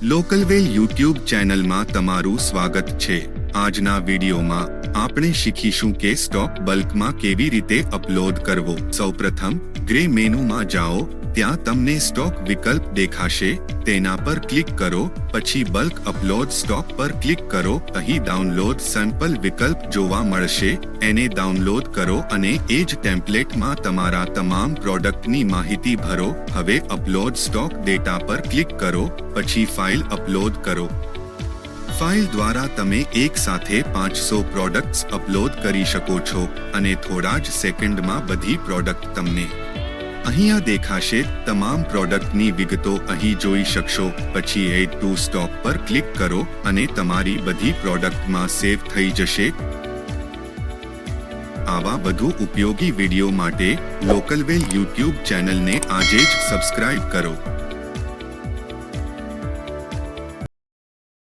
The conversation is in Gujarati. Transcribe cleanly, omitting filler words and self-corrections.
લોકલવેલ યુટ્યુબ ચેનલમાં તમારું સ્વાગત છે। આજના વિડીયોમાં આપણે શીખીશું કે સ્ટોક બલ્કમાં કેવી રીતે અપલોડ કરવો। સૌપ્રથમ ગ્રે મેનુમાં જાઓ, ત્યાં તમને સ્ટોક વિકલ્પ દેખાશે, તેના પર ક્લિક કરો, પછી બલ્ક અપલોડ સ્ટોક પર ક્લિક કરો। અહીં ડાઉનલોડ સેમ્પલ વિકલ્પ જોવા મળશે, એને ડાઉનલોડ કરો અને એ જ ટેમ્પલેટમાં તમારા તમામ પ્રોડક્ટની માહિતી ભરો। હવે અપલોડ સ્ટોક ડેટા પર ક્લિક કરો, પછી ફાઇલ અપલોડ કરો। ફાઇલ દ્વારા તમે એક સાથે 500 પ્રોડક્ટ્સ અપલોડ કરી શકો છો અને થોડા જ સેકન્ડમાં બધી પ્રોડક્ટ તમને અહીંયા દેખાશે। તમામ પ્રોડક્ટની વિગતો અહીં જોઈ શકશો। પછી એડ ટુ સ્ટોક પર ક્લિક કરો અને તમારી બધી પ્રોડક્ટમાં સેવ થઈ જશે। આવા વધુ ઉપયોગી વિડીયો માટે લોકલવેલ યુટ્યુબ ચેનલને આજે જ સબસ્ક્રાઇબ કરો।